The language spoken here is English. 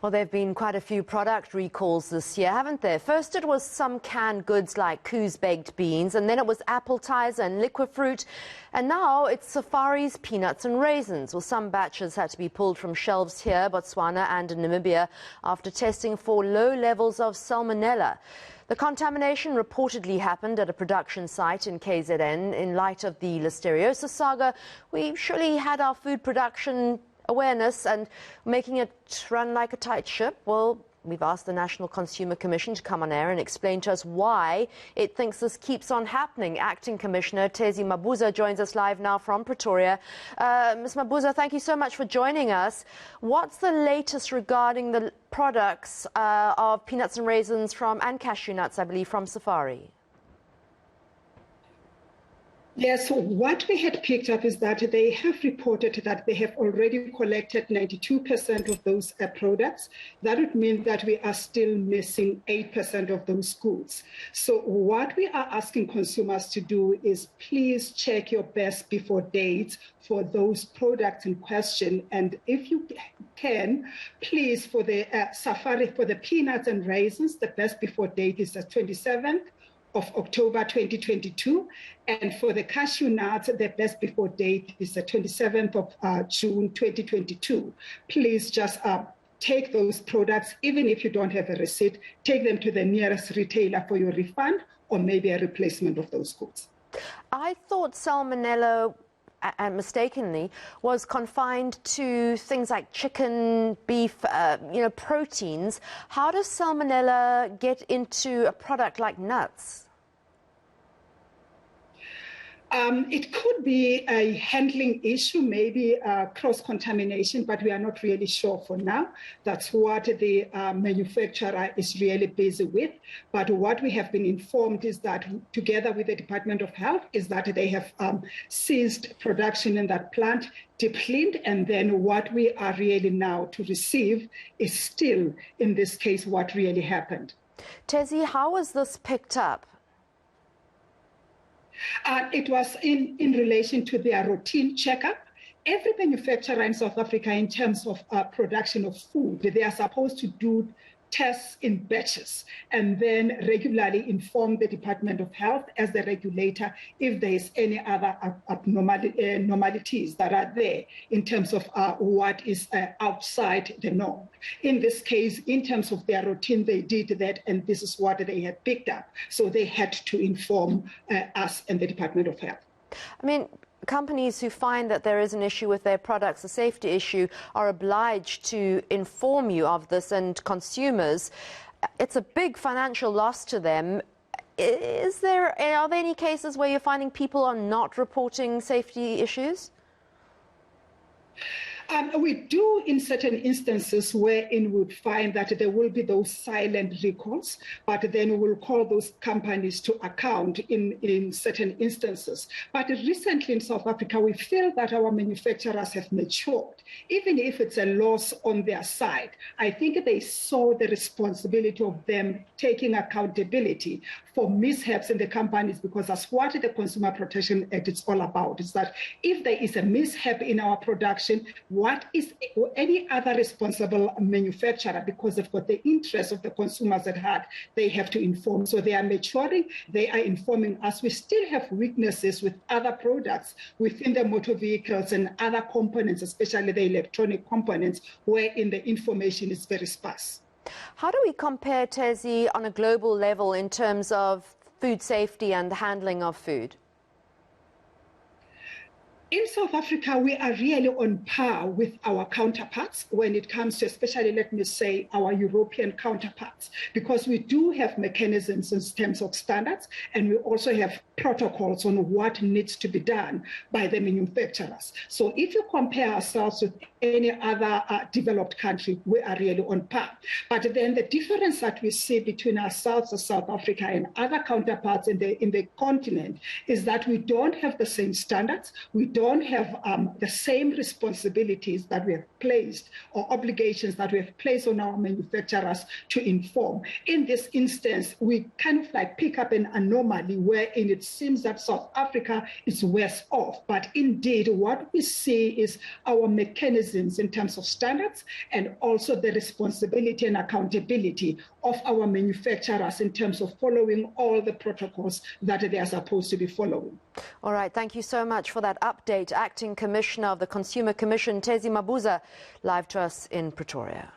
Well, there have been quite a few product recalls this year, haven't there? First it was some canned goods like Coos baked beans, and then it was appetizer and liquid fruit, and now it's Safari's peanuts and raisins. Well, some batches had to be pulled from shelves here, Botswana and in Namibia, after testing for low levels of salmonella. The contamination reportedly happened at a production site in KZN. In light of the listeriosis saga, we surely had our food production awareness and making it run like a tight ship. Well, we've asked the National Consumer Commission to come on air and explain to us why it thinks this keeps on happening. Acting Commissioner Thezi Mabuza joins us live now from Pretoria. Ms. Mabuza, thank you so much for joining us. What's the latest regarding the products of peanuts and raisins and cashew nuts, I believe, from Safari? Yes, so what we had picked up is that they have reported that they have already collected 92% of those products. That would mean that we are still missing 8% of those goods. So what we are asking consumers to do is please check your best before dates for those products in question. And if you can, please, for the Safari, for the peanuts and raisins, the best before date is the 27th of October 2022, and for the cashew nuts, the best before date is the 27th of June 2022. Please just take those products, even if you don't have a receipt, take them to the nearest retailer for your refund or maybe a replacement of those goods. I thought salmonella, and mistakenly, was confined to things like chicken, beef, proteins. How does salmonella get into a product like nuts? It could be a handling issue, maybe cross-contamination, but we are not really sure for now. That's what the manufacturer is really busy with. But what we have been informed is that, together with the Department of Health, is that they have ceased production in that plant, deep cleaned, and then what we are really now to receive is still, in this case, what really happened. Thezi, how was this picked up? It was in relation to their routine checkup. Every manufacturer in South Africa, in terms of production of food, they are supposed to do tests in batches and then regularly inform the Department of Health as the regulator if there is any other abnormalities that are there in terms of what is outside the norm. In this case, in terms of their routine, they did that, and this is what they had picked up. So they had to inform us and the Department of Health. I mean, companies who find that there is an issue with their products, a safety issue, are obliged to inform you of this, and consumers, it's a big financial loss to them. Are there any cases where you're finding people are not reporting safety issues? We do in certain instances wherein we would find that there will be those silent recalls, but then we will call those companies to account in certain instances. But recently in South Africa, we feel that our manufacturers have matured. Even if it's a loss on their side, I think they saw the responsibility of them taking accountability for mishaps in the companies, because that's what the Consumer Protection Act is all about, is that if there is a mishap in our production, what is any other responsible manufacturer, because they've got the interest of the consumers at heart, they have to inform. So they are maturing, they are informing us. We still have weaknesses with other products within the motor vehicles and other components, especially the electronic components, wherein the information is very sparse. How do we compare, Thezi, on a global level in terms of food safety and the handling of food? In South Africa, we are really on par with our counterparts when it comes to, especially, let me say, our European counterparts, because we do have mechanisms in terms of standards, and we also have protocols on what needs to be done by the manufacturers. So if you compare ourselves with any other developed country, we are really on par. But then the difference that we see between ourselves as South Africa and other counterparts in the continent is that we don't have the same standards, we don't don't have the same responsibilities that we have placed or obligations that we have placed on our manufacturers to inform. In this instance, we kind of like pick up an anomaly wherein it seems that South Africa is worse off. But indeed, what we see is our mechanisms in terms of standards and also the responsibility and accountability of our manufacturers in terms of following all the protocols that they are supposed to be following. All right, thank you so much for that update. Acting Commissioner of the Consumer Commission, Thezi Mabuza, live to us in Pretoria.